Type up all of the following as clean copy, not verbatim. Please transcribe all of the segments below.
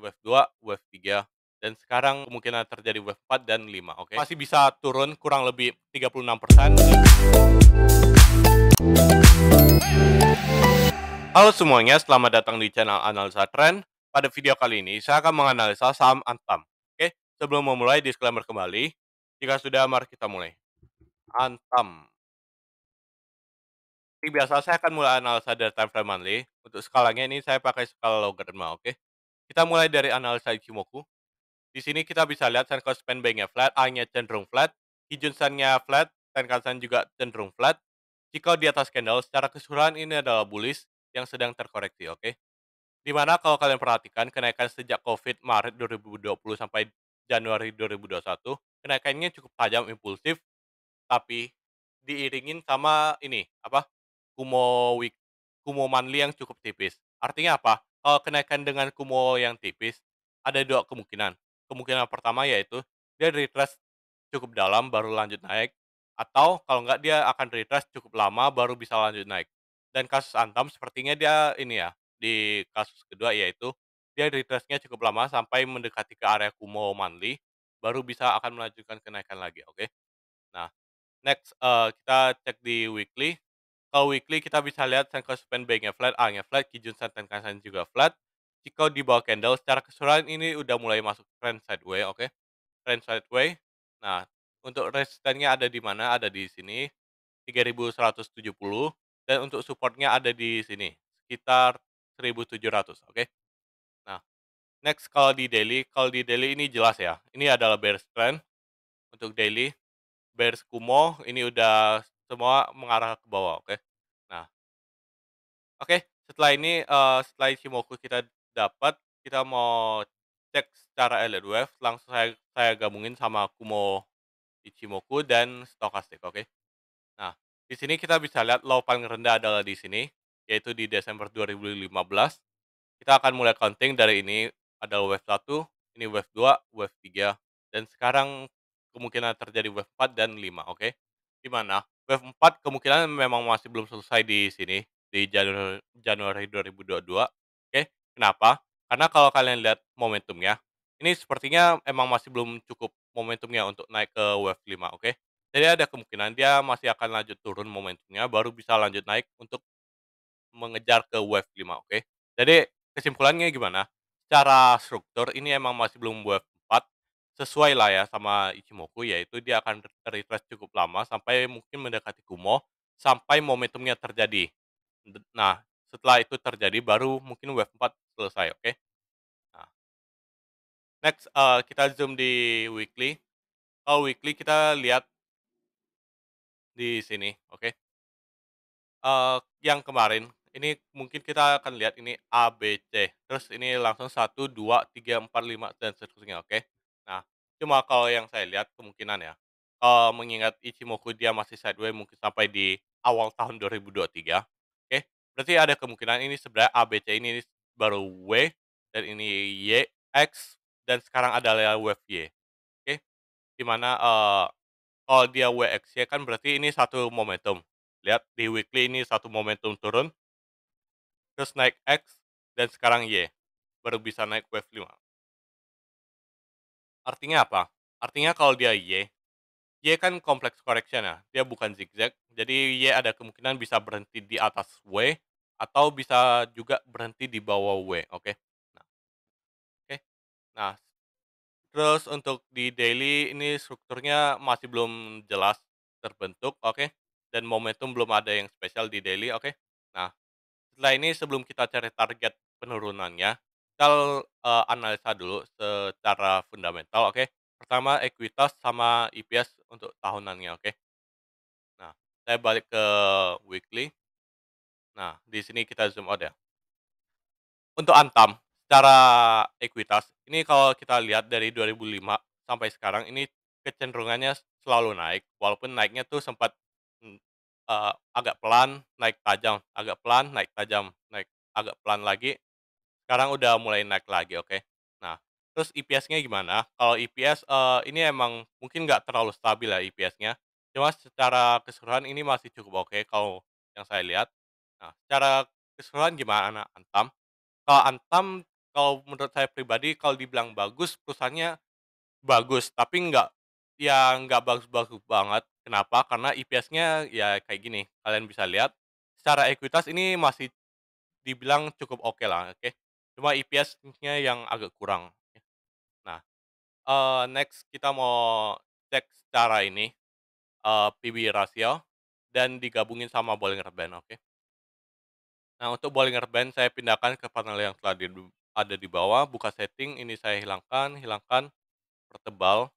wave 2, wave 3, dan sekarang kemungkinan terjadi wave 4 dan 5, oke? Masih bisa turun kurang lebih 36%. Halo semuanya, selamat datang di channel Analisa Tren. Pada video kali ini, saya akan menganalisa saham Antam. Oke, sebelum memulai, disclaimer kembali. Jika sudah, mari kita mulai. Antam. Seperti biasa, saya akan mulai analisa dari time frame monthly. Untuk skalanya ini saya pakai skala logaritma, oke? Kita mulai dari analisa Ichimoku. Di sini kita bisa lihat Senko Spanbank-nya flat, A-nya cenderung flat, Kijun Sen-nya flat, Tenkan-sen juga cenderung flat. Jika di atas candle, secara keseluruhan ini adalah bullish yang sedang terkoreksi, oke? Dimana kalau kalian perhatikan kenaikan sejak COVID Maret 2020 sampai Januari 2021, kenaikannya cukup tajam, impulsif, tapi diiringin sama ini, apa, kumo week kumo monthly yang cukup tipis. Artinya apa? Kalau kenaikan dengan kumo yang tipis, ada 2 kemungkinan. Kemungkinan pertama yaitu dia retrace cukup dalam baru lanjut naik, atau kalau enggak dia akan retrace cukup lama baru bisa lanjut naik. Dan kasus Antam sepertinya dia ini ya, di kasus kedua yaitu dia retrace-nya cukup lama sampai mendekati ke area kumo monthly, baru bisa akan melanjutkan kenaikan lagi, oke? Nah, next, kita cek di weekly. Kalau weekly kita bisa lihat Senko Spanbank-nya flat, A-nya flat, Kijun Sen Tenkan-sen juga flat. Jika di bawah candle secara keseluruhan ini udah mulai masuk trend sideways, oke? Trend sideways. Nah, untuk resistennya ada di mana? Ada di sini, 3.170, dan untuk supportnya ada di sini, sekitar 1.700, oke? Nah, next kalau di daily ini jelas ya, ini adalah bearish trend untuk daily. Bears Kumo ini udah semua mengarah ke bawah, oke. Nah, oke, setelah ini, setelah Ichimoku kita dapat, kita mau cek secara elliott wave, langsung saya gabungin sama Kumo Ichimoku dan stokastik, oke. Nah, di sini kita bisa lihat low paling rendah adalah di sini, yaitu di Desember 2015. Kita akan mulai counting dari ini, ada wave 1, ini wave 2, wave 3, dan sekarang kemungkinan terjadi wave 4 dan 5, oke? Di mana wave 4 kemungkinan memang masih belum selesai di sini, di Januari 2022, oke? Kenapa? Karena kalau kalian lihat momentumnya, ini sepertinya emang masih belum cukup momentumnya untuk naik ke wave 5, oke? Jadi ada kemungkinan dia masih akan lanjut turun momentumnya, baru bisa lanjut naik untuk mengejar ke wave 5, oke? Jadi kesimpulannya gimana? Secara struktur ini emang masih belum wave 4, sesuai lah ya sama Ichimoku, yaitu dia akan retrace cukup lama sampai mungkin mendekati Kumo, sampai momentumnya terjadi. Nah, setelah itu terjadi baru mungkin wave 4 selesai, oke? Nah, next, kita zoom di weekly. Kalau weekly kita lihat di sini, oke? Yang kemarin, ini mungkin kita akan lihat ini A, B, C, terus ini langsung 1, 2, 3, 4, 5 dan seterusnya, oke. Nah, cuma kalau yang saya lihat kemungkinan ya, mengingat Ichimoku dia masih sideways mungkin sampai di awal tahun 2023, oke. Berarti ada kemungkinan ini sebenarnya A, B, C ini baru W, dan ini Y, X, dan sekarang adalah wave Y, oke. Di mana, kalau dia WXY kan berarti ini satu momentum. Lihat di weekly ini satu momentum turun, terus naik X, dan sekarang Y, baru bisa naik wave 5. Artinya apa? Artinya kalau dia Y kan complex correction ya, dia bukan zigzag, jadi Y ada kemungkinan bisa berhenti di atas W, atau bisa juga berhenti di bawah W, oke. Nah, oke. Nah, terus untuk di daily ini strukturnya masih belum jelas terbentuk, oke, dan momentum belum ada yang spesial di daily, oke. Nah, setelah ini sebelum kita cari target penurunannya, kita, analisa dulu secara fundamental, oke. Pertama ekuitas sama EPS untuk tahunannya, oke. Nah, saya balik ke weekly. Nah, di sini kita zoom out ya. Untuk Antam, secara ekuitas, ini kalau kita lihat dari 2005 sampai sekarang ini kecenderungannya selalu naik, walaupun naiknya tuh sempat, mmm, agak pelan, naik tajam, agak pelan, naik tajam, naik agak pelan lagi, sekarang udah mulai naik lagi, oke. Nah, terus EPS-nya gimana? Kalau EPS, ini emang mungkin nggak terlalu stabil ya EPS-nya, cuma secara keseluruhan ini masih cukup oke kalau yang saya lihat. Nah, secara keseluruhan gimana Antam? Kalau Antam kalau menurut saya pribadi kalau dibilang bagus, perusahaannya bagus, tapi nggak bagus-bagus banget. Kenapa? Karena IPS-nya ya kayak gini, kalian bisa lihat, secara ekuitas ini masih dibilang cukup oke lah, oke. Cuma IPS-nya yang agak kurang. Nah, next kita mau cek secara ini, PB ratio dan digabungin sama Bollinger Band, oke. Nah, untuk Bollinger Band saya pindahkan ke panel yang telah ada di bawah, buka setting, ini saya hilangkan hilangkan, pertebal.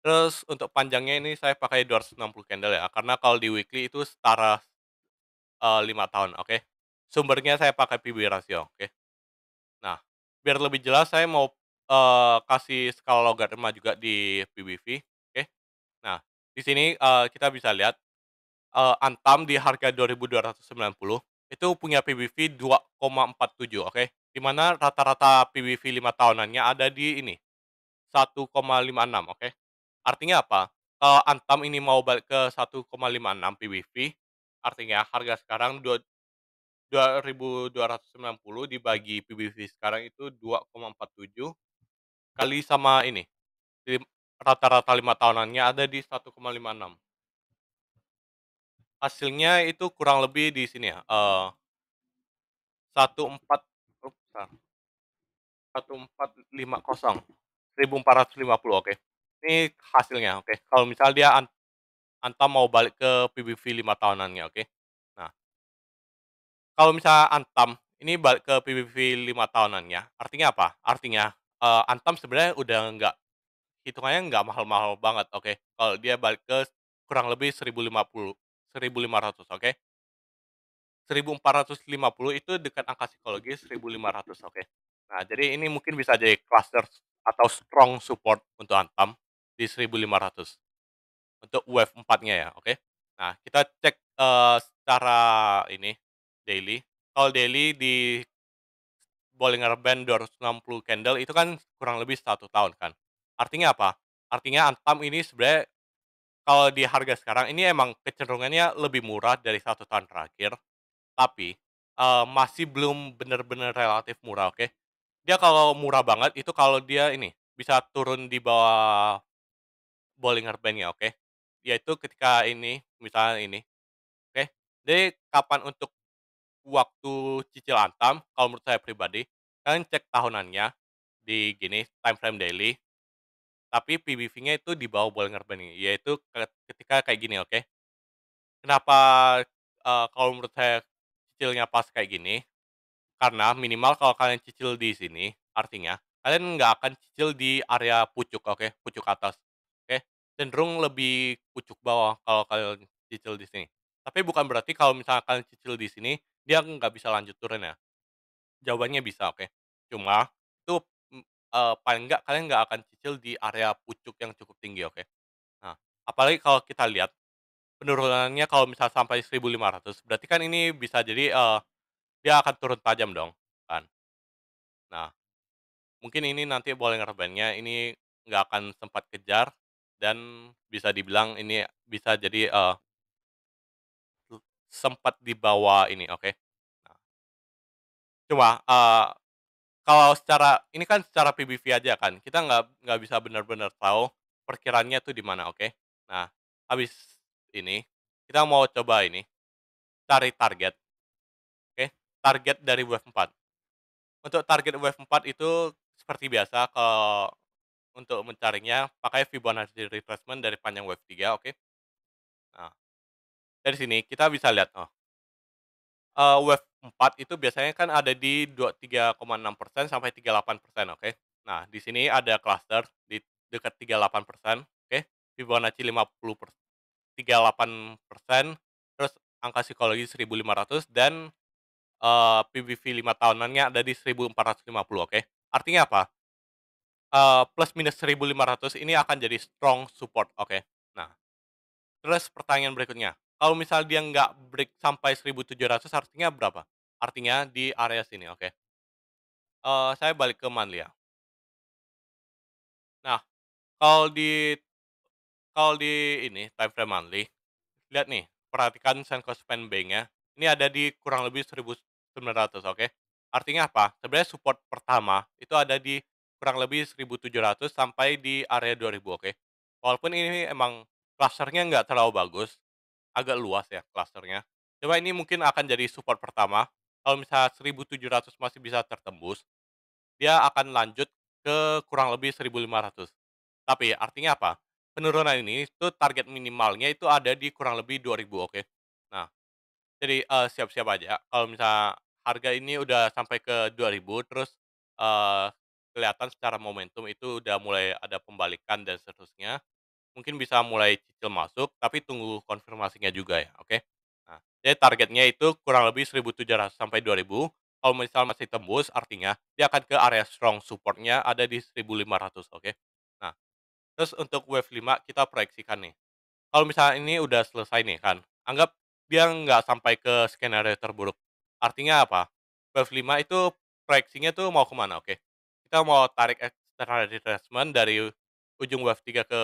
Terus untuk panjangnya ini saya pakai 260 candle ya, karena kalau di weekly itu setara, 5 tahun, oke. Sumbernya saya pakai PB ratio, oke. Nah, biar lebih jelas saya mau, kasih skala logaritma juga di PBV, oke. Nah, di sini, kita bisa lihat, Antam di harga 2.290 itu punya PBV 2,47, oke. Di mana rata-rata PBV 5 tahunannya ada di ini, 1,56, oke. Artinya apa? Kalau Antam ini mau balik ke 1,56 PBV, artinya harga sekarang 2.290 dibagi PBV sekarang itu 2,47 kali sama ini, rata-rata 5 tahunannya ada di 1,56. Hasilnya itu kurang lebih di sini ya, 14 oops, 1450, 1.450, oke. Ini hasilnya, oke. Kalau misal dia Antam mau balik ke PBV 5 tahunannya, oke. Nah, kalau misalnya Antam ini balik ke PBV 5 tahunannya, artinya apa? Artinya, Antam sebenarnya udah nggak hitungannya nggak mahal-mahal banget, oke. Kalau dia balik ke kurang lebih 1.050, 1.500, oke. 1.450 itu dekat angka psikologis 1.500, oke. Nah, jadi ini mungkin bisa jadi cluster atau strong support untuk Antam di 1.500 untuk wave 4-nya ya, oke. Nah, kita cek, secara ini, daily. Kalau daily di Bollinger Band 260 candle itu kan kurang lebih 1 tahun kan. Artinya apa? Artinya Antam ini sebenarnya kalau di harga sekarang ini emang kecenderungannya lebih murah dari 1 tahun terakhir, tapi, masih belum bener-bener relatif murah, oke. Dia kalau murah banget itu kalau dia ini, bisa turun di bawah Bollinger Band-nya, oke. Yaitu ketika ini, misalnya ini, oke. Jadi kapan untuk waktu cicil Antam, kalau menurut saya pribadi, kalian cek tahunannya di gini, time frame daily, tapi PBV-nya itu di bawah Bollinger Band nih, yaitu ketika kayak gini, oke. Kenapa, kalau menurut saya cicilnya pas kayak gini, karena minimal kalau kalian cicil di sini, artinya kalian nggak akan cicil di area pucuk, oke, pucuk atas, oke. Cenderung lebih pucuk bawah kalau kalian cicil di sini. Tapi bukan berarti kalau misalnya kalian cicil di sini, dia nggak bisa lanjut turun ya. Jawabannya bisa, oke. Cuma itu, paling nggak kalian nggak akan cicil di area pucuk yang cukup tinggi, oke. Nah, apalagi kalau kita lihat penurunannya kalau misal sampai 1.500 berarti kan ini bisa jadi, dia akan turun tajam dong, kan. Nah, mungkin ini nanti Bollinger Band-nya ini nggak akan sempat kejar dan bisa dibilang ini bisa jadi, sempat di bawah ini, oke. Nah, cuma, kalau secara ini kan secara PBV aja kan, kita nggak bisa benar-benar tahu perkiraannya tuh di mana, oke. Nah, habis ini, kita mau coba ini, cari target, oke, target dari wave 4. Untuk target wave 4 itu seperti biasa kalau untuk mencarinya pakai Fibonacci retracement dari panjang wave 3, oke. Nah, dari sini kita bisa lihat, oh, wave 4 itu biasanya kan ada di 23,6% sampai 38%, oke. Nah, di sini ada cluster di dekat 38%, oke. Fibonacci 38%, terus angka psikologi 1.500 dan, PBV 5 tahunannya ada di 1.450, oke. Artinya apa? Plus minus 1.500 ini akan jadi strong support, oke. Nah, terus pertanyaan berikutnya, kalau misal dia nggak break sampai 1.700 artinya berapa? Artinya di area sini, oke. Saya balik ke monthly ya. Nah, kalau di ini time frame monthly, lihat nih, perhatikan Senko Span Bank-nya, ini ada di kurang lebih 1.900, oke. Artinya apa? Sebenarnya support pertama itu ada di kurang lebih 1.700 sampai di area 2.000, oke. Walaupun ini emang cluster-nya nggak terlalu bagus, agak luas ya cluster-nya. Coba ini mungkin akan jadi support pertama, kalau misalnya 1.700 masih bisa tertembus, dia akan lanjut ke kurang lebih 1.500. Tapi artinya apa? Penurunan ini itu target minimalnya itu ada di kurang lebih 2.000, oke. Nah, jadi, siap-siap aja kalau misalnya harga ini udah sampai ke 2.000 terus, eee, kelihatan secara momentum itu udah mulai ada pembalikan dan seterusnya, mungkin bisa mulai cicil masuk, tapi tunggu konfirmasinya juga ya, oke? Nah, jadi targetnya itu kurang lebih 1.700 sampai 2.000. Kalau misal masih tembus, artinya dia akan ke area strong support-nya ada di 1.500, oke? Nah, terus untuk wave 5 kita proyeksikan nih. Kalau misalnya ini udah selesai nih kan, anggap dia nggak sampai ke skenario terburuk. Artinya apa? Wave 5 itu proyeksinya tuh mau kemana, oke? Kita mau tarik external retracement dari ujung wave 3 ke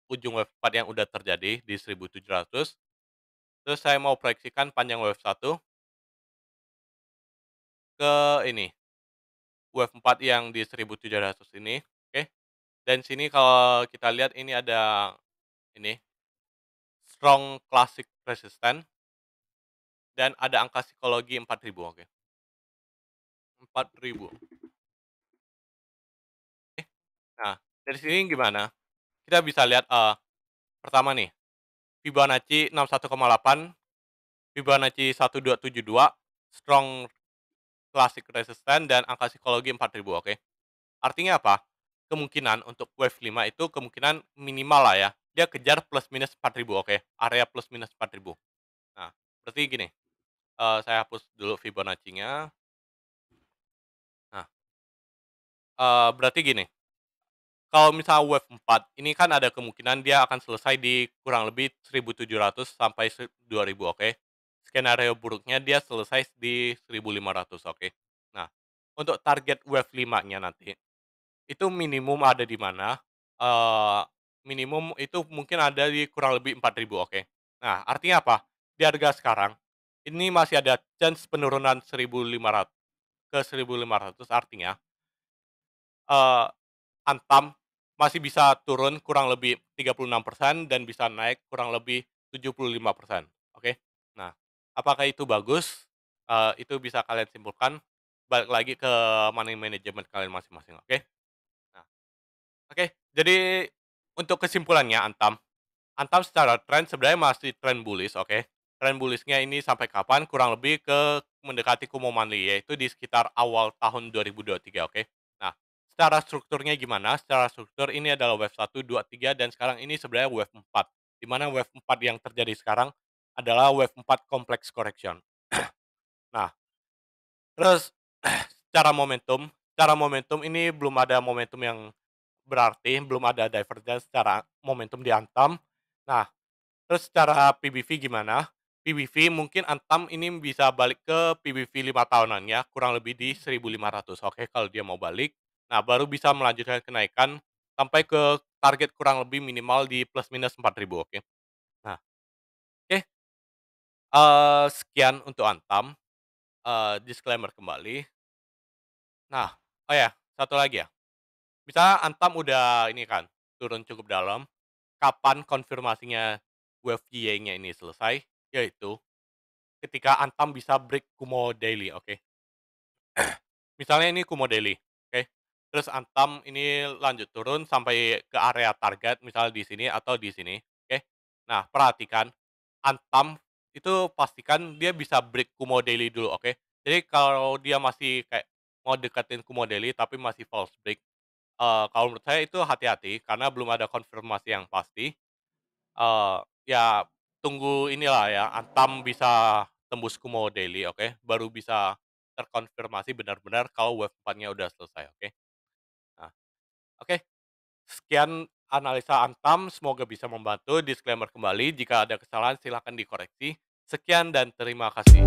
ujung wave 4 yang udah terjadi di 1.700. Terus saya mau proyeksikan panjang wave 1 ke ini, wave 4 yang di 1.700 ini, oke? Dan sini kalau kita lihat ini ada ini, strong classic resistance dan ada angka psikologi 4.000, oke. 4.000. Nah, dari sini gimana? Kita bisa lihat, pertama nih, Fibonacci 61,8, Fibonacci 1272, strong classic resistance dan angka psikologi 4.000, oke. Artinya apa? Kemungkinan untuk wave 5 itu kemungkinan minimal lah ya, dia kejar plus minus 4.000, oke, area plus minus 4.000. Nah, berarti gini, saya hapus dulu Fibonacci-nya. Nah, berarti gini, kalau misal wave 4, ini kan ada kemungkinan dia akan selesai di kurang lebih 1.700 sampai 2.000, oke. Skenario buruknya dia selesai di 1.500, oke. Nah, untuk target wave 5-nya nanti, itu minimum ada di mana, eee, minimum itu mungkin ada di kurang lebih 4.000, oke. Nah, artinya apa? Di harga sekarang, ini masih ada chance penurunan 1.500 ke 1.500, artinya, eee Antam masih bisa turun kurang lebih 36% dan bisa naik kurang lebih 75%, oke. Nah, apakah itu bagus? Itu bisa kalian simpulkan, balik lagi ke money management kalian masing-masing, oke. Nah, oke, jadi untuk kesimpulannya Antam secara tren sebenarnya masih tren bullish, oke. Tren bullish-nya ini sampai kapan? Kurang lebih ke mendekati Kumo Monthly, yaitu di sekitar awal tahun 2023, oke. Nah, secara strukturnya gimana? Secara struktur ini adalah wave 1, 2, 3 dan sekarang ini sebenarnya wave 4. Di mana wave 4 yang terjadi sekarang adalah wave 4 complex correction. Nah, terus secara momentum ini belum ada momentum yang berarti, belum ada divergence secara momentum di Antam. Nah, terus secara PBV gimana? PBV mungkin Antam ini bisa balik ke PBV 5 tahunannya, kurang lebih di 1.500, oke, kalau dia mau balik. Nah, baru bisa melanjutkan kenaikan sampai ke target kurang lebih minimal di plus minus 4.000, oke. Nah, oke, sekian untuk Antam, disclaimer kembali. Nah, oh ya, satu lagi ya, misalnya Antam udah ini kan, turun cukup dalam, kapan konfirmasinya wave Y-nya ini selesai? Yaitu ketika Antam bisa break Kumo Daily, oke. Misalnya ini Kumo Daily, oke. Terus Antam ini lanjut turun sampai ke area target, misalnya di sini atau di sini, oke. Nah, perhatikan, Antam itu pastikan dia bisa break Kumo Daily dulu, oke. Jadi kalau dia masih kayak mau deketin Kumo Daily tapi masih false break, kalau menurut saya itu hati-hati karena belum ada konfirmasi yang pasti. Ya tunggu inilah ya, Antam bisa tembus Kumo Daily, oke, baru bisa terkonfirmasi benar-benar kalau wave 4-nya udah selesai, oke. Nah, oke, sekian analisa Antam, semoga bisa membantu. Disclaimer kembali, jika ada kesalahan silakan dikoreksi. Sekian dan terima kasih.